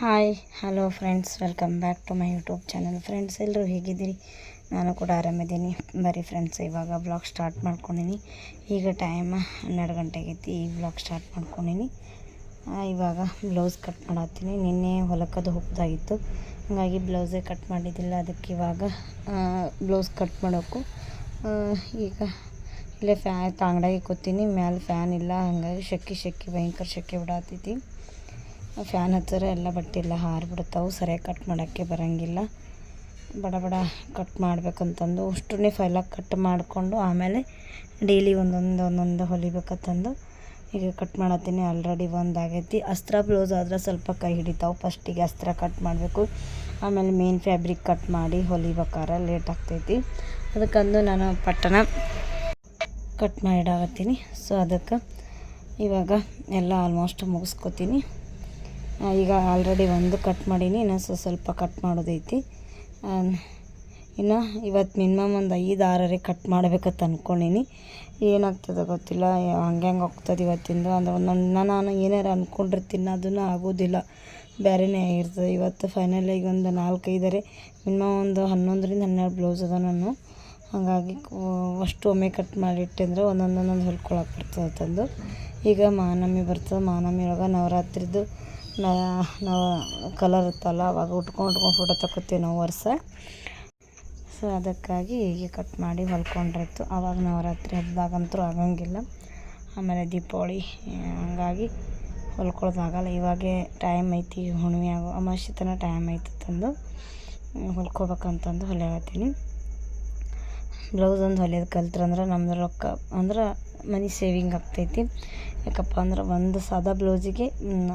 Hi hello friends, welcome back to my YouTube channel. Friends, ಎಲ್ಲರೂ ಹೇಗಿದ್ದೀರಿ? ನಾನು ಕೂಡ ಆರಾಮಿದ್ದೀನಿ. ಬರೀ ಫ್ರೆಂಡ್ಸ್, ಇವಾಗ ಬ್ಲಾಗ್ ಸ್ಟಾರ್ಟ್ ಮಾಡ್ಕೊಂಡಿನಿ. ಈಗ ಟೈಮ್ 12 ಗಂಟೆ ಆಗೈತಿ. ಈ ಬ್ಲಾಗ್ ಸ್ಟಾರ್ಟ್ ಮಾಡ್ಕೊಂಡಿನಿ. ಇವಾಗ ಬ್ಲೌಸ್ ಕಟ್ ಮಾಡತ್ತೀನಿ. ನಿನ್ನೆ ಹೊಲಕ್ಕದು ಹೋಗ್ದಾಗಿತ್ತು, ಹಾಗಾಗಿ ಬ್ಲೌಸೇ ಕಟ್ ಮಾಡಿದ್ದಿಲ್ಲ. ಅದಕ್ಕೆ ಇವಾಗ ಬ್ಲೌಸ್ ಕಟ್ ಮಾಡೋಕ್ಕೂ ಈಗ ಇಲ್ಲೇ ಅಂಗಡಿಯಾಗೆ ಕೂತೀನಿ. ಮ್ಯಾಲೆ ಫ್ಯಾನ್ ಇಲ್ಲ, ಹಾಗಾಗಿ ಶೆಕೆ ಭಯಂಕರ ಶೆಕೆ ಬಿಡಾತೈತಿ. ಫ್ಯಾನ್ ಹತ್ತಿರ ಎಲ್ಲ ಬಟ್ಟೆ ಎಲ್ಲ ಹಾರಿಬಿಡ್ತಾವೆ, ಸರಿಯಾಗಿ ಕಟ್ ಮಾಡೋಕ್ಕೆ ಬರೋಂಗಿಲ್ಲ. ಬಡ ಕಟ್ ಮಾಡ್ಬೇಕಂತಂದು ಅಷ್ಟನ್ನೇ ಫೈಲಾಗಿ ಕಟ್ ಮಾಡಿಕೊಂಡು ಆಮೇಲೆ ಡೈಲಿ ಒಂದೊಂದು ಹೊಲಿಬೇಕಂತಂದು ಈಗ ಕಟ್ ಮಾಡತ್ತೀನಿ. ಆಲ್ರೆಡಿ ಒಂದಾಗೈತಿ. ಅಸ್ತ್ರ ಬ್ಲೌಸ್ ಆದ್ರೆ ಸ್ವಲ್ಪ ಕೈ ಹಿಡಿತಾವೆ. ಫಸ್ಟಿಗೆ ಅಸ್ತ್ರ ಕಟ್ ಮಾಡಬೇಕು, ಆಮೇಲೆ ಮೇನ್ ಫ್ಯಾಬ್ರಿಕ್ ಕಟ್ ಮಾಡಿ ಹೊಲಿಬೇಕಾರೆ ಲೇಟ್ ಆಗ್ತೈತಿ. ಅದಕ್ಕಂದು ನಾನು ಪಟ್ಟಣ ಕಟ್ ಮಾಡಿಡಾಕತ್ತೀನಿ. ಸೊ ಅದಕ್ಕೆ ಇವಾಗ ಎಲ್ಲ ಆಲ್ಮೋಸ್ಟ್ ಮುಗಿಸ್ಕೊತೀನಿ. ಈಗ ಆಲ್ರೆಡಿ ಒಂದು ಕಟ್ ಮಾಡೀನಿ, ಇನ್ನು ಸ್ವಲ್ಪ ಕಟ್ ಮಾಡೋದೈತಿ. ಇನ್ನು ಇವತ್ತು ಮಿನಿಮಮ್ ಒಂದು 5-6 ಕಟ್ ಮಾಡ್ಬೇಕಂತ ಅಂದ್ಕೊಂಡೀನಿ. ಏನಾಗ್ತದೆ ಗೊತ್ತಿಲ್ಲ, ಹಂಗೆ ಹೋಗ್ತದೆ ಇವತ್ತಿಂದು. ಅಂದ್ರೆ ಒಂದೊಂದು ನಾನು ಏನಾರು ಅಂದ್ಕೊಂಡಿರ್ತೀನಿ, ಅದನ್ನು ಆಗೋದಿಲ್ಲ, ಬೇರೆನೇ ಆಗಿರ್ತದೆ. ಇವತ್ತು ಫೈನಲಾಗಿ ಒಂದು 4-5 ಮಿನಿಮಮ್ ಒಂದು 11-12 ಬ್ಲೌಸ್ ಅದ ನಾನು. ಹಾಗಾಗಿ ಅಷ್ಟು ಒಮ್ಮೆ ಕಟ್ ಮಾಡಿಟ್ಟೆ ಅಂದರೆ ಒಂದೊಂದು ಹೊಲ್ಕೊಳಕ್ಕೆ ಬರ್ತದೆ ತಂದು. ಈಗ ಮಹಾನವಮಿ ಬರ್ತದೆ. ಮಹಾನವಮಿ ಒಳಗೆ ನವರಾತ್ರಿದು ನಾವು ಕಲರ್ ಇರ್ತಲ್ಲ, ಅವಾಗ ಉಟ್ಕೊಂಡು ಫೋಟೋ ತಗೋತೀವಿ ನಾವು ವರ್ಷ. ಸೊ ಅದಕ್ಕಾಗಿ ಹೀಗೆ ಕಟ್ ಮಾಡಿ ಹೊಲ್ಕೊಂಡ್ರಾಯ್ತು. ಆವಾಗ ನವರಾತ್ರಿ ಹಬ್ಬದಾಗಂತೂ ಆಗಂಗಿಲ್ಲ, ಆಮೇಲೆ ದೀಪಾವಳಿ, ಹಂಗಾಗಿ ಹೊಲ್ಕೊಳ್ಳೋದಾಗಲ್ಲ. ಇವಾಗೇ ಟೈಮ್ ಐತಿ, ಹುಣ್ಣಿಮೆ ಅಮಾವಾಸ್ಯೆ ತನಕ ಟೈಮ್ ಐತಿ ತಂದು ಹೊಲ್ಕೋಬೇಕಂತಂದು ಹೊಲಿಯಾಗತ್ತೀನಿ. ಬ್ಲೌಸ್ ಒಂದು ಹೊಲಿಯೋದು ಕಲ್ತ್ರಂದ್ರೆ ನಮ್ದು ರೊಕ್ಕ ಅಂದ್ರೆ ಮನಿ ಸೇವಿಂಗ್ ಆಗ್ತೈತಿ. ಯಾಕಪ್ಪ ಅಂದ್ರೆ ಒಂದು ಸಾದಾ ಬ್ಲೌಸಿಗೆ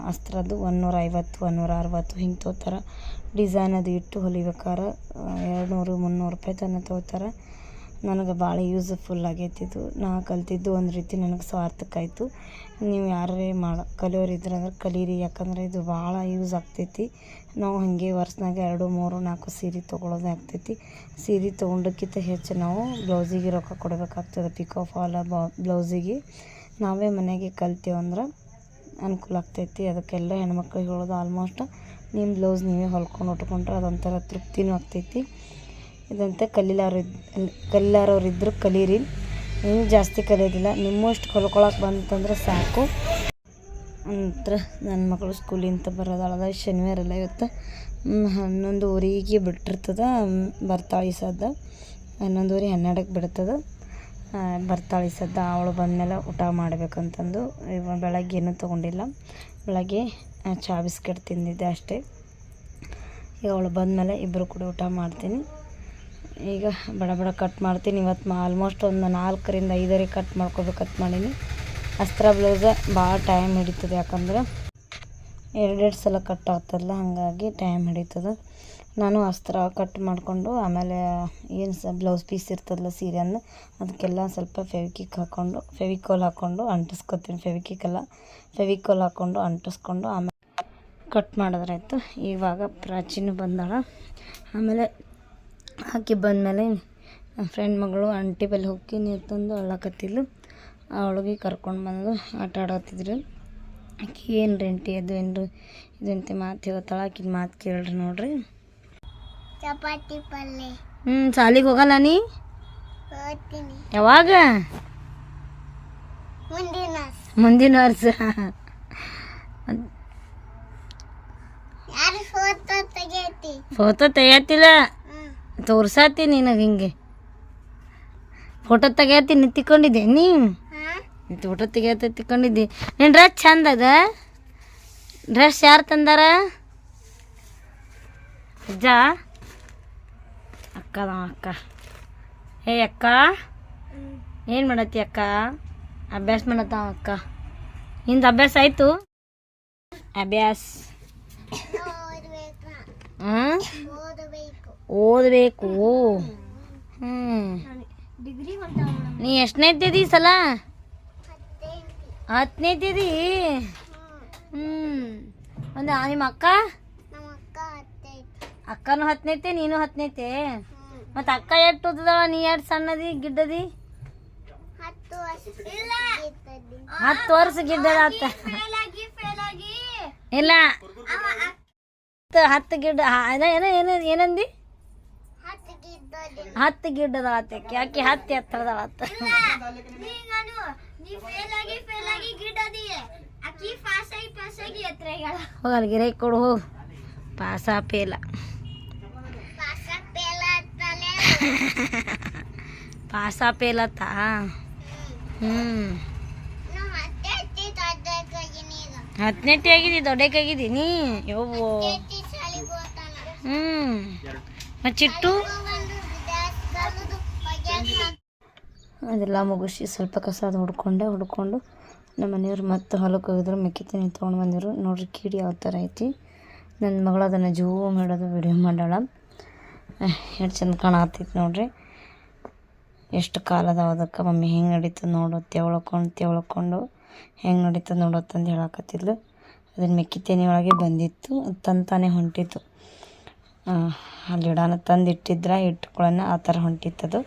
ಅಸ್ತ್ರದ್ದು 150-160 ಹಿಂಗೆ ತೊಗೋತಾರೆ. ಡಿಸೈನ್ ಅದು ಇಟ್ಟು ಹೊಲಿಬೇಕಾರೆ 200-300 ರೂಪಾಯಿ ತನಕ ತೊಗೋತಾರೆ. ನನಗೆ ಭಾಳ ಯೂಸ್ಫುಲ್ ಆಗೈತಿದು. ನಾ ಕಲ್ತಿದ್ದು ಒಂದು ರೀತಿ ನನಗೆ ಸಾರ್ಥಕ. ನೀವು ಯಾರೇ ಕಲಿಯೋರಿದ್ರಂದ್ರೆ ಕಲೀರಿ, ಯಾಕಂದರೆ ಇದು ಭಾಳ ಯೂಸ್ ಆಗ್ತೈತಿ. ನಾವು ಹಾಗೆ ವರ್ಷನಾಗ 2-3-4 ಸೀರೆ ತೊಗೊಳೋದೇ ಆಗ್ತೈತಿ. ಸೀರೆ ತೊಗೊಂಡಕ್ಕಿಂತ ಹೆಚ್ಚು ನಾವು ಬ್ಲೌಸಿಗೆ ರೊಕ್ಕ ಕೊಡಬೇಕಾಗ್ತದೆ. ಪಿಕೋ ಫಾಲ್ ಬ್ಲೌಸಿಗೆ ನಾವೇ ಮನೆಗೆ ಕಲ್ತೀವಂದ್ರೆ ಅನುಕೂಲ ಆಗ್ತೈತಿ. ಅದಕ್ಕೆಲ್ಲ ಹೆಣ್ಮಕ್ಳಿಗೆ ಹೇಳೋದು ಆಲ್ಮೋಸ್ಟ್ ನಿಮ್ಮ ಬ್ಲೌಸ್ ನೀವೇ ಹೊಲ್ಕೊಂಡು ಉಟ್ಕೊಂಡ್ರೆ ಅದೊಂಥರ ತೃಪ್ತಿನೂ ಆಗ್ತೈತಿ. ಇದಂತೆ ಕಲಿಲಾರವ್ರಿದ್ದರೂ ಕಲೀರಿ. ನೀವು ಜಾಸ್ತಿ ಕಲಿಯೋದಿಲ್ಲ, ನಿಮ್ಮಷ್ಟು ಹೊಲ್ಕೊಳಕ್ಕೆ ಬಂತಂದ್ರೆ ಸಾಕು. ನಂತರ ನನ್ನ ಮಗಳು ಸ್ಕೂಲಿಂದ ಬರೋದಾಳದ. ಶನಿವಾರ ಎಲ್ಲ ಇವತ್ತು 11:15 ಬಿಟ್ಟಿರ್ತದೆ. ಬರ್ತಾಳೆ ಸದ್ದ 11:12 ಬಿಡ್ತದೆ. ಬರ್ತಾಳೆ ಸದ್ದ. ಅವಳು ಬಂದಮೇಲೆ ಊಟ ಮಾಡಬೇಕಂತಂದು ಬೆಳಗ್ಗೆ ಏನೂ ತೊಗೊಂಡಿಲ್ಲ. ಬೆಳಗ್ಗೆ ಚಹಾ ಬಿಸ್ಕೆಟ್ ತಿಂದಿದ್ದೆ ಅಷ್ಟೇ. ಈಗ ಅವಳು ಬಂದಮೇಲೆ ಇಬ್ಬರು ಕೂಡ ಊಟ ಮಾಡ್ತೀನಿ. ಈಗ ಬಡ ಕಟ್ ಮಾಡ್ತೀನಿ. ಇವತ್ತು ಆಲ್ಮೋಸ್ಟ್ ಒಂದು 4-5 ಕಟ್ ಮಾಡ್ಕೋಬೇಕಂತ ಮಾಡೀನಿ. ಅಸ್ತ್ರ ಬ್ಲೌಸ ಭಾಳ ಟೈಮ್ ಹಿಡಿತದೆ, ಯಾಕಂದ್ರೆ 2 ಸಲ ಕಟ್ ಆಗ್ತದಲ್ಲ, ಹಾಗಾಗಿ ಟೈಮ್ ಹಿಡಿತದೆ. ನಾನು ಅಸ್ತ್ರ ಕಟ್ ಮಾಡಿಕೊಂಡು ಆಮೇಲೆ ಏನು ಬ್ಲೌಸ್ ಪೀಸ್ ಇರ್ತದಲ್ಲ ಸೀರೆಯನ್ನು, ಅದಕ್ಕೆಲ್ಲ ಸ್ವಲ್ಪ ಫೆವಿಕೋಲ್ ಹಾಕ್ಕೊಂಡು ಅಂಟಿಸ್ಕೊತೀನಿ. ಫೆವಿಕೋಲ್ ಹಾಕ್ಕೊಂಡು ಅಂಟಿಸ್ಕೊಂಡು ಆಮೇಲೆ ಕಟ್ ಮಾಡಿದ್ರಾಯ್ತು. ಇವಾಗ ಪ್ರಾಚೀನು ಬಂದಾಳ. ಆಮೇಲೆ ಆಕೆ ಬಂದಮೇಲೆ ಫ್ರೆಂಡ್ ಮಗಳು ಆಂಟಿ ಬಲ್ಲಿ ಹೋಗಿ ನೀರು ತಂದು ಅಳ್ಳಕತ್ತಿದ್ಲು. ಅವಳಿಗೆ ಕರ್ಕೊಂಡು ಬಂದು ಆಟ ಆಡತ್ತಿದ್ರು. ಆಕೆ ಏನು ರೆಂಟಿ ಇದಂತೆ ಮಾತು ಹೇಳ್ತಾಳೆ. ಆಕಿನ ಮಾತು ಕೇಳ್ರಿ ನೋಡ್ರಿ. ಚಪಾತಿ ಪಲ್ಯ. ಸಾಲಿಗೆ ಹೋಗಲ್ಲ ನೀ? ಯಾವಾಗ? ಮುಂದಿನ ವರ್ಷ. ಫೋಟೋ ತೆಗಿಯತ್ತಿಲ್ಲ, ತೋರ್ಸಾತಿ ನಿನಗೆ. ಹಿಂಗೆ ಫೋಟೋ ತೆಗಿಯತ್ತಿ ನಿಂತಿಕೊಂಡಿದ್ದೆ ನೀನು. ಫೋಟೋ ತೆಗಿಯತ್ತ ತಿಕ್ಕೊಂಡಿದ್ದಿ. ನಿನ್ನ ಡ್ರೆಸ್ ಚಂದ ಅದ. ಡ್ರೆಸ್ ಯಾರು ತಂದಾರ? ಅಜ್ಜ? ಅಕ್ಕ. ಹೇ ಅಕ್ಕ, ಏನು ಮಾಡತ್ತಿ ಅಕ್ಕ? ಅಭ್ಯಾಸ ಮಾಡತ್ತ ಅಕ್ಕ. ನಿಂದು ಅಭ್ಯಾಸ ಆಯಿತು? ಅಭ್ಯಾಸ ಓದಬೇಕು. ನೀ ಎಷ್ಟನೇ ಇದ್ದೀ ಸಲ? 10ನೇ ಇದ್ದೀರಿ. ಒಂದು ನಿಮ್ಮ ಅಕ್ಕನೂ 10ನೇತೆ, ನೀನು 10ನೇತೆ. ಮತ್ತು ಅಕ್ಕ ಎಷ್ಟು ಓದದಳ, ನೀ ಎಷ್ಟು ಸಣ್ಣದಿ ಗಿಡ್ಡದಿ? 10 ವರ್ಷ ಗಿಡ್ಡದ. ಇಲ್ಲ 10 ಗಿಡ ಏನಂದಿ? 10 ಗಿಡದ ಆತಕ್ಕೆ ಆಕೆ 10 ಎತ್ತರದ ಆತ. ಹೋಗಲ್ಲ ಗಿರೈ ಕೊಡು ಹೋಗು. ಪಾಸ ಪೇಲ ಪಾಸ ಪೇಲತ್ತ. ಹತ್ತನೇಟಿ ಆಗಿದ್ದಿ, ದೊಡ್ಡಕ್ಕಾಗಿದ್ದೀನಿ ಯವ್ವೋ. ಚಿಟ್ಟು ಅದೆಲ್ಲ ಮುಗಿಸಿ ಸ್ವಲ್ಪ ಕಸ ಅದು ಹುಡ್ಕೊಂಡು ನಮ್ಮ ಮನೆಯವ್ರು ಮತ್ತೆ ಹೊಲಕ್ಕೆ ಹೋಗಿದ್ರು. ಮೆಕ್ಕಿತೀನಿ ತೊಗೊಂಡು ಬಂದಿರು. ನೋಡ್ರಿ ಕೀಡಿ ಯಾವ ಥರ ಐತಿ. ನನ್ನ ಮಗಳು ಅದನ್ನು ಜೂಮ್ ಹಿಡೋದು ವಿಡಿಯೋ ಮಾಡಾಳ. ಎಷ್ಟು ಚಂದ ಕಾಣತ್ತಿತ್ತು ನೋಡ್ರಿ. ಎಷ್ಟು ಕಾಲದ ಅದಕ್ಕೆ ಮಮ್ಮಿ ಹೆಂಗೆ ನಡೀತದೆ ನೋಡು, ತೆವಳ್ಕೊಂಡು ಹೆಂಗೆ ನಡೀತದೆ ನೋಡತ್ತಂದು ಹೇಳಕತ್ತಿದ್ಲು. ಅದನ್ನು ಮೆಕ್ಕಿತೇನೆ ಒಳಗೆ ಬಂದಿತ್ತು, ತಾನೇ ಹೊಂಟಿತ್ತು. ಅಲ್ಲಿ ಇಡಾನ ತಂದು ಇಟ್ಕೊಳ್ಳೋಣ ಆ ಥರ ಹೊಂಟಿತ್ತದು.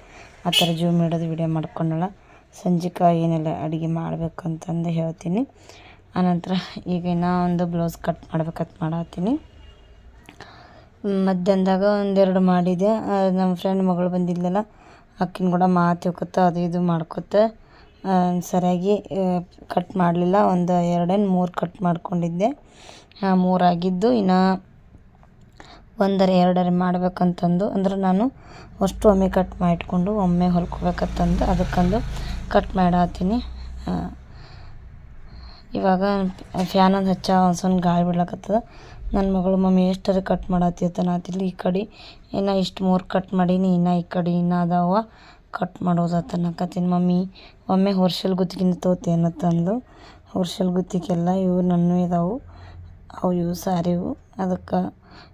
ಆ ಥರ ಜೂಮ್ ಹಿಡೋದು ವಿಡಿಯೋ ಮಾಡ್ಕೊಂಡಳ. ಸಂಜೆಗೆ ಏನೆಲ್ಲ ಅಡುಗೆ ಮಾಡ್ಬೇಕಂತಂದು ಹೇಳ್ತೀನಿ. ಆನಂತರ ಈಗ ಇನ್ನೂ ಒಂದು ಬ್ಲೌಸ್ ಕಟ್ ಮಾಡ್ಬೇಕಂತ ಮಾಡತ್ತೀನಿ. ಮಧ್ಯಾಹ್ನದಾಗ 1-2 ಮಾಡಿದೆ. ನಮ್ಮ ಫ್ರೆಂಡ್ ಮಗಳು ಬಂದಿದ್ದಲ್ಲ, ಅಕ್ಕಿನ ಕೂಡ ಮಾತು ಹೋಗುತ್ತ ಅದು ಇದು ಮಾಡ್ಕೊತ ಸರಿಯಾಗಿ ಕಟ್ ಮಾಡಲಿಲ್ಲ. 2-3 ಕಟ್ ಮಾಡ್ಕೊಂಡಿದ್ದೆ. 3 ಆಗಿದ್ದು ಇನ್ನು 1-2 ಮಾಡ್ಬೇಕಂತಂದು, ಅಂದ್ರೆ ನಾನು ಅಷ್ಟು ಒಮ್ಮೆ ಕಟ್ ಮಾಡಿಟ್ಕೊಂಡು ಒಮ್ಮೆ ಹೊಲ್ಕೋಬೇಕಂತಂದು ಅದಕ್ಕಂದು ಕಟ್ ಮಾಡತ್ತೀನಿ. ಇವಾಗ ಫ್ಯಾನ್ ಒಂದು ಒಂದು ಸ್ವಲ್ಪ ಗಾಳಿ ಬಿಡ್ಲಕತ್ತದ. ನನ್ನ ಮಗಳು ಮಮ್ಮಿ ಎಷ್ಟರ ಕಟ್ ಮಾಡತ್ತಿರ್ತಾನತಿಲ್ಲ. ಈ ಕಡೆ ಇನ್ನೂ ಇಷ್ಟು 3 ಕಟ್ ಮಾಡೀನಿ, ಇನ್ನು ಈ ಕಡೆ ಇನ್ನೂ ಅದಾವ ಕಟ್ ಮಾಡೋದನ್ನಕತ್ತೀನಿ. ಮಮ್ಮಿ ಒಮ್ಮೆ ಹೊರ್ಷಲ್ ಗುತ್ತಿಗೆನ ತೋತೇನತ್ತಂದು. ಹೊರ್ಷಲ್ ಗುತ್ತಿಗೆಲ್ಲ ಇವು ನನ್ನ ಇದಾವು, ಇವು ಸಾರಿವು. ಅದಕ್ಕೆ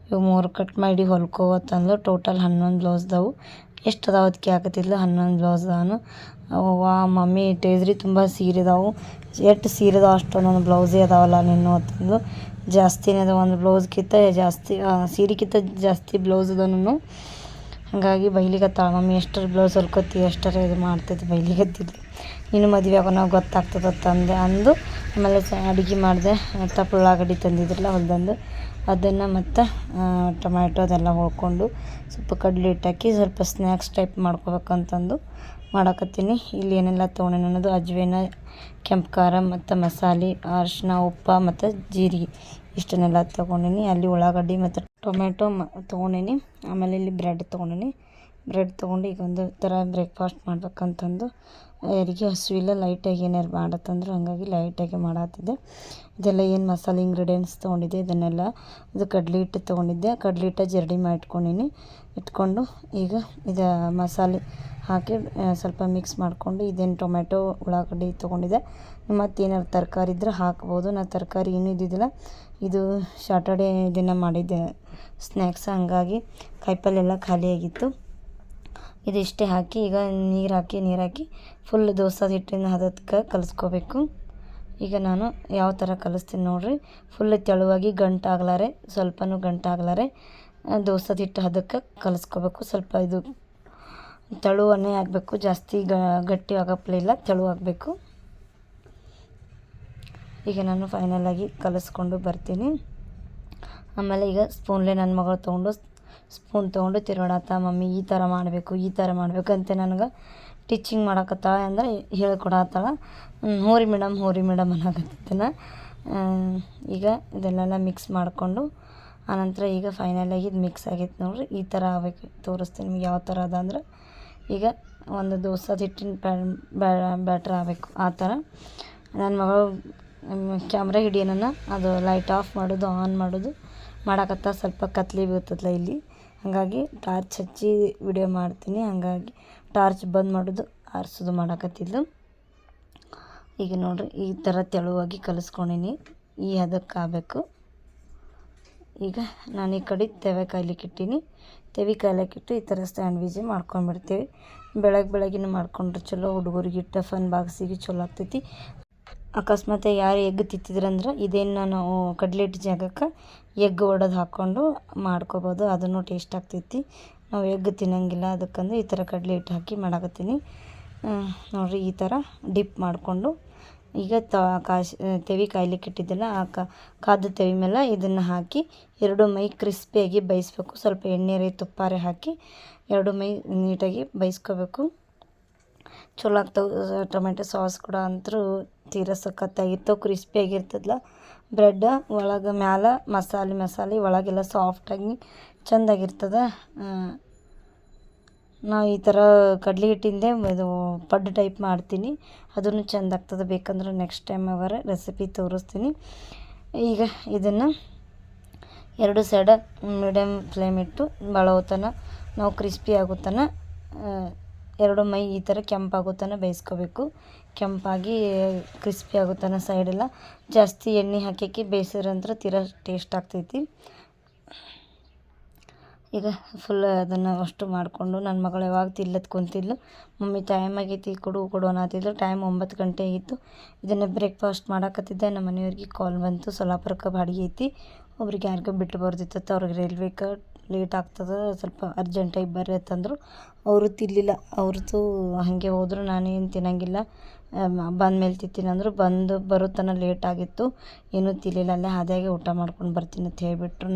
ಇವು 3 ಕಟ್ ಮಾಡಿ ಹೊಲ್ಕೋವತ್ತಂದು. ಟೋಟಲ್ 11 ಬ್ಲೌಸ್ದವು. ಎಷ್ಟು ಅದಾವ ಅದಕ್ಕೆ ಹಾಕತ್ತಿದ್ಲು. 11 ಬ್ಲೌಸ್ದವನು. ಮಮ್ಮಿ ಟೇಜ್ರಿ ತುಂಬ ಸೀರೆ ಅದಾವು, ಎಷ್ಟು ಸೀರೆ ಅದಾವ ಅಷ್ಟು ಒಂದೊಂದು ಬ್ಲೌಸೇ ಅದಾವಲ್ಲ ನಿನ್ನೂ ಅಂತಂದು. ಜಾಸ್ತಿನೇ ಅದಾವ, ಒಂದು ಬ್ಲೌಸ್ಗಿಂತ ಜಾಸ್ತಿ ಸೀರೆಗಿಂತ ಜಾಸ್ತಿ ಬ್ಲೌಸ್ ಅದಾನು. ಹಾಗಾಗಿ ಬೈಲಿಗತ್ತಾಳ, ಮಮ್ಮಿ ಎಷ್ಟರ ಬ್ಲೌಸ್ ಹೊಲ್ಕೊತಿ, ಎಷ್ಟರ ಇದು ಮಾಡ್ತೈತಿ ಬೈಲಿಗತ್ತಿದ್ಲು. ನೀನು ಮದುವೆ ಆಗೋ ನಾವು ಗೊತ್ತಾಗ್ತದಂದು ಆಮೇಲೆ ಅಡುಗೆ ಮಾಡಿದೆ. ತಪ್ಪು ಉಳ್ಳಾಗಡ್ಡಿ ತಂದಿದ್ರಲ್ಲ ಹೊಲ್ದಂದು, ಅದನ್ನು ಮತ್ತು ಟೊಮ್ಯಾಟೊ ಅದೆಲ್ಲ ಹೊಳ್ಕೊಂಡು ಸ್ವಲ್ಪ ಕಡಲೆ ಹಿಟ್ಟಾಕಿ ಸ್ವಲ್ಪ ಸ್ನ್ಯಾಕ್ಸ್ ಟೈಪ್ ಮಾಡ್ಕೋಬೇಕಂತಂದು ಮಾಡಕತ್ತೀನಿ. ಇಲ್ಲಿ ಏನೆಲ್ಲ ತೊಗೊಂಡೇನಿ ಅನ್ನೋದು: ಅಜ್ವೇನ, ಕೆಂಪು ಖಾರ ಮತ್ತು ಮಸಾಲೆ, ಅರಿಶಿನ, ಉಪ್ಪು ಮತ್ತು ಜೀರಿಗೆ ಇಷ್ಟನ್ನೆಲ್ಲ ತೊಗೊಂಡಿನಿ. ಅಲ್ಲಿ ಉಳ್ಳಾಗಡ್ಡಿ ಮತ್ತು ಟೊಮೆಟೊ ತೊಗೊಂಡಿನಿ. ಆಮೇಲೆ ಇಲ್ಲಿ ಬ್ರೆಡ್ ತೊಗೊಂಡಿನಿ. ಬ್ರೆಡ್ ತೊಗೊಂಡು ಈಗ ಒಂದು ಥರ ಬ್ರೇಕ್ಫಾಸ್ಟ್ ಮಾಡ್ಬೇಕಂತಂದು. ಯಾರಿಗೆ ಹಸುವಿಲ್ಲ, ಲೈಟಾಗಿ ಏನಾರು ಮಾಡತ್ತಂದ್ರೆ ಹಾಗಾಗಿ ಲೈಟಾಗಿ ಮಾಡತ್ತಿದ್ದೆ. ಇದೆಲ್ಲ ಏನು ಮಸಾಲೆ ಇಂಗ್ರೀಡಿಯೆಂಟ್ಸ್ ತೊಗೊಂಡಿದ್ದೆ ಇದನ್ನೆಲ್ಲ. ಇದು ಕಡ್ಲೆ ಹಿಟ್ಟು ತೊಗೊಂಡಿದ್ದೆ. ಕಡ್ಲೆ ಹಿಟ್ಟು ಜರಡಿ ಮಾಡಿಟ್ಕೊಂಡಿನಿ. ಇಟ್ಕೊಂಡು ಈಗ ಇದು ಮಸಾಲೆ ಹಾಕಿ ಸ್ವಲ್ಪ ಮಿಕ್ಸ್ ಮಾಡಿಕೊಂಡು, ಇದೇನು ಟೊಮೆಟೊ ಉಳ್ಳಾಗಡ್ಡಿ ತೊಗೊಂಡಿದ್ದೆ. ಮತ್ತು ಏನಾರು ತರಕಾರಿ ಇದ್ರೆ ಹಾಕ್ಬೋದು. ನಾನು ತರಕಾರಿ ಏನೂ ಇದ್ದಿದ್ದಿಲ್ಲ, ಇದು ಸಾಟರ್ಡೇ ದಿನ ಮಾಡಿದ್ದೆ ಸ್ನ್ಯಾಕ್ಸ್, ಹಾಗಾಗಿ ಕಾಯಿಪಲ್ಲೆ ಎಲ್ಲ ಖಾಲಿಯಾಗಿತ್ತು. ಇದಿಷ್ಟೇ ಹಾಕಿ ಈಗ ನೀರು ಹಾಕಿ ಫುಲ್ ದೋಸೆ ಹಿಟ್ಟಿನ ಹದಕ್ಕೆ ಕಲಿಸ್ಕೋಬೇಕು. ಈಗ ನಾನು ಯಾವ ಥರ ಕಲಿಸ್ತೀನಿ ನೋಡಿರಿ. ಫುಲ್ ತೆಳುವಾಗಿ ಗಂಟಾಗ್ಲಾರೆ, ಸ್ವಲ್ಪನೂ ಗಂಟಾಗ್ಲಾರೆ ದೋಸೆ ಹಿಟ್ಟು ಹದಕ್ಕೆ ಕಲಿಸ್ಕೋಬೇಕು. ಸ್ವಲ್ಪ ಇದು ತೆಳುವನ್ನೇ ಆಗಬೇಕು, ಜಾಸ್ತಿ ಗಟ್ಟಿ ಆಗಪ್ಲಿಲ್ಲ, ತೆಳು ಆಗಬೇಕು. ಈಗ ನಾನು ಫೈನಲಾಗಿ ಕಲಿಸ್ಕೊಂಡು ಬರ್ತೀನಿ. ಆಮೇಲೆ ಈಗ ಸ್ಪೂನ್ಲೆ ನನ್ನ ಮಗಳು ಸ್ಪೂನ್ ತೊಗೊಂಡು ತಿರುಗಾಡತ್ತ. ಮಮ್ಮಿ ಈ ಥರ ಮಾಡಬೇಕು ಅಂತ ನನಗೆ ಟೀಚಿಂಗ್ ಮಾಡಕತ್ತಾಳ, ಅಂದರೆ ಹೇಳ್ಕೊಡತ್ತಾಳ. ಹೋರಿ ಮೇಡಮ್ ಅನ್ನಕತ್ತಿದ್ದೇನೆ. ಈಗ ಇದನ್ನೆಲ್ಲ ಮಿಕ್ಸ್ ಮಾಡಿಕೊಂಡು ಆನಂತರ ಈಗ ಫೈನಲಾಗಿ ಇದು ಮಿಕ್ಸ್ ಆಗೈತೆ ನೋಡಿರಿ. ಈ ಥರ ಆಗಬೇಕು. ತೋರಿಸ್ತೀನಿ ನಿಮ್ಗೆ ಯಾವ ಥರ ಅದ ಅಂದ್ರೆ. ಈಗ ಒಂದು ದೋಸೆ ಹಿಟ್ಟಿನ ಬ್ಯಾಟ್ರ್ ಆಗಬೇಕು ಆ ಥರ. ನನ್ನ ಮಗಳು ಕ್ಯಾಮ್ರಾ ಹಿಡಿಯೋಣ, ಅದು ಲೈಟ್ ಆಫ್ ಮಾಡೋದು ಆನ್ ಮಾಡೋದು ಮಾಡಕತ್ತ. ಸ್ವಲ್ಪ ಕತ್ಲಿ ಬೀಳ್ತದಲ್ಲ ಇಲ್ಲಿ, ಹಾಗಾಗಿ ಟಾರ್ಚ್ ಹಚ್ಚಿ ವಿಡಿಯೋ ಮಾಡ್ತೀನಿ. ಹಾಗಾಗಿ ಟಾರ್ಚ್ ಬಂದ್ ಮಾಡೋದು ಆರಿಸೋದು ಮಾಡಕತ್ತಿದ್ಲು. ಈಗ ನೋಡಿರಿ ಈ ಥರ ತೆಳುವಾಗಿ ಕಲಿಸ್ಕೊಂಡಿನಿ. ಈ ಹದಕ್ಕೆ ಆಗಬೇಕು. ಈಗ ನಾನು ಈ ಕಡೆ ತೆವೆ ಕಾಯ್ಲಿಕ್ಕಿಟ್ಟೀನಿ. ಈ ಥರ ಸ್ಯಾಂಡ್ವಿಚ್ ಮಾಡ್ಕೊಂಡ್ಬಿಡ್ತೀವಿ. ಬೆಳಗ್ಗಿನ ಮಾಡ್ಕೊಂಡ್ರೆ ಚಲೋ, ಹುಡುಗರಿಗೆ ಟಿಫನ್ ಬಾಕ್ಸಿಗೆ ಚಲೋ ಆಗ್ತೈತಿ. ಅಕಸ್ಮಾತ್ ಯಾರು ಎಗ್ ತಿಂತಿದ್ರಂದ್ರೆ ಇದೇನು ನಾವು ಕಡ್ಲೆ ಹಿಟ್ಟು ಜಾಗಕ್ಕೆ ಎಗ್ ಒಡೆದು ಹಾಕ್ಕೊಂಡು ಮಾಡ್ಕೊಬೋದು, ಅದನ್ನು ಟೇಸ್ಟ್ ಆಗ್ತೈತಿ. ನಾವು ಎಗ್ ತಿನ್ನೋಂಗಿಲ್ಲ, ಅದಕ್ಕಂದು ಈ ಥರ ಕಡಲೆ ಹಿಟ್ಟು ಹಾಕಿ ಮಾಡಕತ್ತೀನಿ ನೋಡಿರಿ. ಈ ಥರ ಡಿಪ್ ಮಾಡಿಕೊಂಡು ಈಗ ತೆವಿ ಕಾಯ್ಲಿಕ್ಕೆ ಇಟ್ಟಿದ್ದೆಲ್ಲ ಆ ಕಾದ ತೆವಿ ಮೇಲೆ ಇದನ್ನು ಹಾಕಿ ಎರಡು ಮೈ ಕ್ರಿಸ್ಪಿಯಾಗಿ ಬೇಯಿಸ್ಬೇಕು. ಸ್ವಲ್ಪ ಎಣ್ಣೆ ತುಪ್ಪಾರೆ ಹಾಕಿ ಎರಡು ಮೈ ನೀಟಾಗಿ ಬೇಯಿಸ್ಕೋಬೇಕು. ಚಲೋ ಆಗ್ತಾವೆ. ಟೊಮೆಟೊ ಸಾಸ್ ಕೂಡ ಅಂತೂ ತೀರ ಸಖತ್ತಾಗಿರ್ತವೆ, ಕ್ರಿಸ್ಪಿಯಾಗಿರ್ತದಲ್ಲ ಬ್ರೆಡ್ ಒಳಗೆ ಮ್ಯಾಲೆ ಮಸಾಲೆ ಒಳಗೆಲ್ಲ ಸಾಫ್ಟಾಗಿ ಚೆಂದಾಗಿರ್ತದೆ. ನಾವು ಈ ಥರ ಕಡ್ಲೆ ಹಿಟ್ಟಿಂದೆ ಇದು ಪಡ್ಡು ಟೈಪ್ ಮಾಡ್ತೀನಿ, ಅದನ್ನು ಚೆಂದ ಆಗ್ತದೆ. ಬೇಕಂದ್ರೆ ನೆಕ್ಸ್ಟ್ ಟೈಮ್ ಅವರ ರೆಸಿಪಿ ತೋರಿಸ್ತೀನಿ. ಈಗ ಇದನ್ನು ಎರಡು ಸೈಡ ಮೀಡಿಯಮ್ ಫ್ಲೇಮ್ ಇಟ್ಟು ಬಳೋತನ ನಾವು ಕ್ರಿಸ್ಪಿ ಆಗೋತನ ಎರಡು ಮೈ ಈ ಥರ ಕೆಂಪಾಗೋತನ ಬೇಯಿಸ್ಕೋಬೇಕು. ಕೆಂಪಾಗಿ ಕ್ರಿಸ್ಪಿ ಆಗೋತನ ಸೈಡೆಲ್ಲ ಜಾಸ್ತಿ ಎಣ್ಣೆ ಹಾಕಿ ಬೇಯಿಸಿದ್ರಂದ್ರೆ ತೀರಾ ಟೇಸ್ಟ್ ಆಗ್ತೈತಿ. ಈಗ ಫುಲ್ ಅದನ್ನು ಅಷ್ಟು ಮಾಡಿಕೊಂಡು ನನ್ನ ಮಗಳು ಯಾವಾಗ ತಿಲ್ಲತ್ ಕುಂತಿದ್ಲು, ಮಮ್ಮಿ ಟೈಮ್ ಆಗೈತಿ ಕೊಡು ಅನ್ನತ್ತಿದ್ಲು. ಟೈಮ್ 9 ಗಂಟೆ ಆಗಿತ್ತು. ಇದನ್ನು ಬ್ರೇಕ್ಫಾಸ್ಟ್ ಮಾಡಾಕತ್ತಿದ್ದೆ. ನಮ್ಮ ಮನೆಯವ್ರಿಗೆ ಕಾಲ್ ಬಂತು, ಸೊಲ್ಲಾಪುರಕ್ಕೆ ಬಾಡಿಗೆ ಐತಿ, ಒಬ್ರಿಗೆ ಯಾರಿಗೋ ಬಿಟ್ಟು ಬರ್ದಿತ್ತು, ಅವ್ರಿಗೆ ರೈಲ್ವೆಗೆ ಲೇಟ್ ಆಗ್ತದೆ, ಸ್ವಲ್ಪ ಅರ್ಜೆಂಟಾಗಿ ಬರ್ರಿ ಅಂತಂದರು. ಅವರು ತಿನ್ನಲಿಲ್ಲ, ಅವ್ರದ್ದು ಹಾಗೆ ಹೋದರು. ನಾನೇನು ತಿನ್ನಂಗಿಲ್ಲ, ಬಂದಮೇಲೆ ತಿಂತೀನಿ ಅಂದರು. ಬರೋ ತನಕ ಲೇಟ್ ಆಗಿತ್ತು, ಏನೂ ತಿನ್ನಲಿಲ್ಲ. ಅಲ್ಲೇ ಹಾದಿಯಾಗೆ ಊಟ ಮಾಡ್ಕೊಂಡು ಬರ್ತೀನಿ ಅಂತ ಹೇಳಿಬಿಟ್ರು.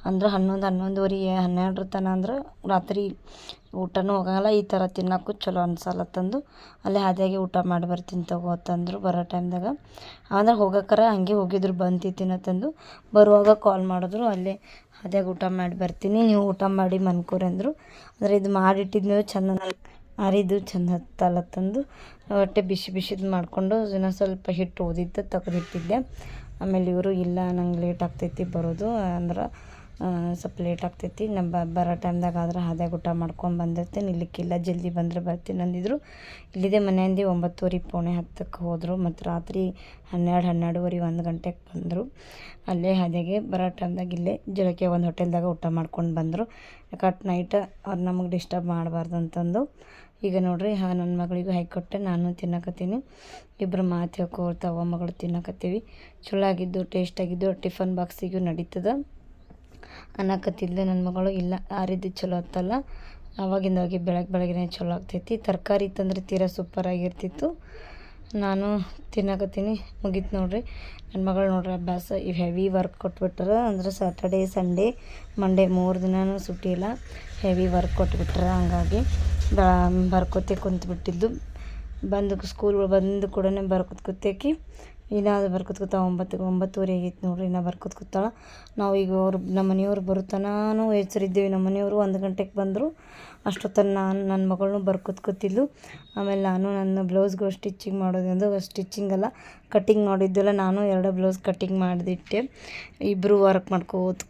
ಅಂದ್ರೆ 11:30 12 ತನಕ ಅಂದ್ರೆ ರಾತ್ರಿ ಊಟನೂ ಹೋಗಲ್ಲ, ಈ ಥರ ತಿನ್ನೋಕ್ಕೂ ಚಲೋ ಅನ್ಸಲ್ಲತ್ತಂದು ಅಲ್ಲೇ ಹಾದಿಯಾಗೆ ಊಟ ಮಾಡಿ ಬರ್ತೀನಿ ತಗೋ ಅಂತಂದರು. ಬರೋ ಟೈಮ್ದಾಗ ಅಂದ್ರೆ ಹೋಗೋಕ್ಕಾರ ಹಂಗೆ ಹೋಗಿದ್ರು, ಬಂದು ತಿನ್ನತ್ತಂದು. ಬರುವಾಗ ಕಾಲ್ ಮಾಡಿದ್ರು, ಅಲ್ಲೇ ಹಾದಿಯಾಗ ಊಟ ಮಾಡಿ ಬರ್ತೀನಿ, ನೀವು ಊಟ ಮಾಡಿ ಮನ್ಕೋರಿ ಅಂದರು. ಅಂದರೆ ಇದು ಮಾಡಿಟ್ಟಿದ್ಮೇಲೆ ಚೆಂದ ಆರಿದ್ದು ಚೆಂದ ಹತ್ತಲತ್ತಂದು ಹೊಟ್ಟೆ ಬಿಸಿದು ಮಾಡಿಕೊಂಡು ಇನ್ನೊಂದು ಸ್ವಲ್ಪ ಹಿಟ್ಟು ಓದಿದ್ದು ತೆಗೆದಿಟ್ಟಿದ್ದೆ. ಆಮೇಲೆ ಇವರು ಇಲ್ಲ ನಂಗೆ ಲೇಟ್ ಆಗ್ತೈತಿ ಬರೋದು, ಅಂದ್ರೆ ಸ್ವಲ್ಪ ಲೇಟ್ ಆಗ್ತೈತಿ, ನಮ್ಮ ಬರೋ ಟೈಮ್ದಾಗ ಆದ್ರೆ ಹಾದಿಯಾಗ ಊಟ ಮಾಡ್ಕೊಂಡು ಬಂದಿರ್ತೀನಿ, ಇಲ್ಲಿಕ್ಕಿಲ್ಲ ಜಲ್ದಿ ಬಂದರೆ ಬರ್ತೀನಿ ಅಂದಿದ್ರು. ಇಲ್ಲಿದೆ ಮನೆಯಿಂದ 9:30 ಪೌಣೆ 10ಕ್ಕೆ ಹೋದರು. ಮತ್ತು ರಾತ್ರಿ 12:30 1 ಗಂಟೆಗೆ ಬಂದರು. ಅಲ್ಲೇ ಹಾದಿಯಾಗೆ ಬರೋ ಟೈಮ್ದಾಗ ಇಲ್ಲೇ ಜಳಕ್ಕೆ ಒಂದು ಹೋಟೆಲ್ದಾಗ ಊಟ ಮಾಡ್ಕೊಂಡು ಬಂದರು. ಯಾಕಟ್ ನೈಟ್ ಅವ್ರು ನಮಗೆ ಡಿಸ್ಟರ್ಬ್ ಮಾಡಬಾರ್ದು ಅಂತಂದು. ಈಗ ನೋಡಿರಿ ನನ್ನ ಮಗಳಿಗೂ ಹಾಕಿಕೊಟ್ಟೆ, ನಾನು ತಿನ್ನಕತ್ತೀನಿ. ಇಬ್ಬರು ಮಾತು ಹೇಳ್ಕೊಳ್ತಾವ ಮಗಳು ತಿನ್ನಕತ್ತೀವಿ. ಚಲೋ ಆಗಿದ್ದು ಟೇಸ್ಟಾಗಿದ್ದು ಟಿಫನ್ ಬಾಕ್ಸಿಗೂ ನಡೀತದೆ ಅನ್ನಕತ್ತಿದ್ಲು ನನ್ನ ಮಗಳು. ಇಲ್ಲ ಆರಿದ್ದು ಚಲೋ ಆತ್ತಲ್ಲ, ಆವಾಗಿಂದಾಗಿ ಬೆಳಗ್ಗೆ ಚಲೋ ಆಗ್ತೈತಿ. ತರಕಾರಿ ತಂದರೆ ತೀರಾ ಸೂಪರಾಗಿರ್ತಿತ್ತು. ನಾನು ತಿನ್ನಕತ್ತೀನಿ. ಮುಗೀತು ನೋಡಿರಿ ನನ್ನ ಮಗಳು ನೋಡ್ರಿ ಅಭ್ಯಾಸ. ಇವು ಹೆವಿ ವರ್ಕ್ ಕೊಟ್ಬಿಟ್ರ, ಅಂದ್ರೆ ಸ್ಯಾಟರ್ಡೇ ಸಂಡೇ ಮಂಡೇ 3 ದಿನವೂ ಸುಟ್ಟಿ ಇಲ್ಲ, ಹೆವಿ ವರ್ಕ್ ಕೊಟ್ಬಿಟ್ರ. ಹಂಗಾಗಿ ಬರ್ಕೋತೆ ಕುಂತ್ಬಿಟ್ಟಿದ್ದು. ಸ್ಕೂಲ್ ಬಂದು ಕೂಡ ಬರ್ಕೊತ್ಕೂತೇಕಿ ಏನಾದ್ರು ಬರ್ಕೊತ್ಕೂತಾವ. 9:30 ಆಗೈತೆ ನೋಡ್ರಿ, ಇನ್ನೂ ಬರ್ಕೊತ್ಕೂತಾಳ. ನಾವು ಈಗ ನಮ್ಮ ಮನೆಯವ್ರು ಬರುತ್ತಾನೂ ಎಚ್ಚರಿದ್ದೇವೆ. ನಮ್ಮ ಮನೆಯವರು 1 ಗಂಟೆಗೆ ಬಂದರು. ಅಷ್ಟೊತ್ತನ್ನು ನನ್ನ ಮಗಳನ್ನೂ ಬರ್ಕೊತ್ಕೊತಿದ್ಲು. ಆಮೇಲೆ ನಾನು ನನ್ನ ಬ್ಲೌಸ್ಗಳು ಸ್ಟಿಚಿಂಗ್ ಮಾಡೋದು, ಸ್ಟಿಚಿಂಗಲ್ಲ ಕಟ್ಟಿಂಗ್ ಮಾಡಿದ್ದೆಲ್ಲ, ನಾನು 2 ಬ್ಲೌಸ್ ಕಟ್ಟಿಂಗ್ ಮಾಡಿದಿಟ್ಟೆ. ಇಬ್ಬರು ವರ್ಕ್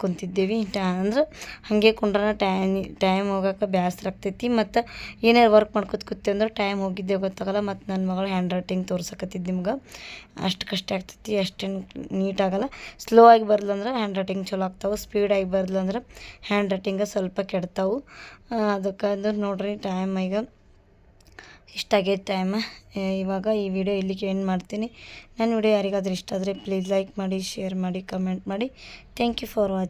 ಕುಂತಿದ್ದೇವೆ. ಅಂದ್ರೆ ಹಾಗೆ ಕುಂಡ್ರೆ ಟೈಮ್ ಹೋಗೋಕೆ ಬೇಸರ ಆಗ್ತೈತಿ. ಮತ್ತು ಏನಾರು ವರ್ಕ್ ಮಾಡ್ಕೊತ್ಕೂತಿ ಅಂದ್ರೆ ಟೈಮ್ ಹೋಗಿದ್ದೆ ಗೊತ್ತಾಗಲ್ಲ. ಮತ್ತು ನನ್ನ ಮಗಳು ಹ್ಯಾಂಡ್ ರೈಟಿಂಗ್ ತೋರ್ಸಕತ್ತಿದ್ದು ನಿಮ್ಗೆ ಅಷ್ಟು ಕಷ್ಟ ಆಗ್ತೈತಿ, ಅಷ್ಟೇನು ನೀಟಾಗಲ್ಲ. ಸ್ಲೋ ಆಗಿ ಬರ್ಲಂದ್ರೆ ಹ್ಯಾಂಡ್ ರೈಟಿಂಗ್ ಚಲೋ ಆಗ್ತಾವೆ, ಸ್ಪೀಡಾಗಿ ಬರ್ಲಂದ್ರೆ ಹ್ಯಾಂಡ್ ರೈಟಿಂಗ ಸ್ವಲ್ಪ ಕೆಡ್ತಾವೆ. ಅದಕ್ಕಂದ್ರೆ ನೋಡಿರಿ ಟೈಮ್ ಈಗ ಇಷ್ಟಾಗೈತೆ ಟೈಮ್. ಇವಾಗ ಈ ವಿಡಿಯೋ ಇಲ್ಲಿಗೆ ಎಂಡ್ ಮಾಡ್ತೀನಿ. ನನ್ನ ವಿಡಿಯೋ ಯಾರಿಗಾದ್ರೂ ಇಷ್ಟ ಆದರೆ ಪ್ಲೀಸ್ ಲೈಕ್ ಮಾಡಿ, ಶೇರ್ ಮಾಡಿ, ಕಮೆಂಟ್ ಮಾಡಿ. Thank you for watching.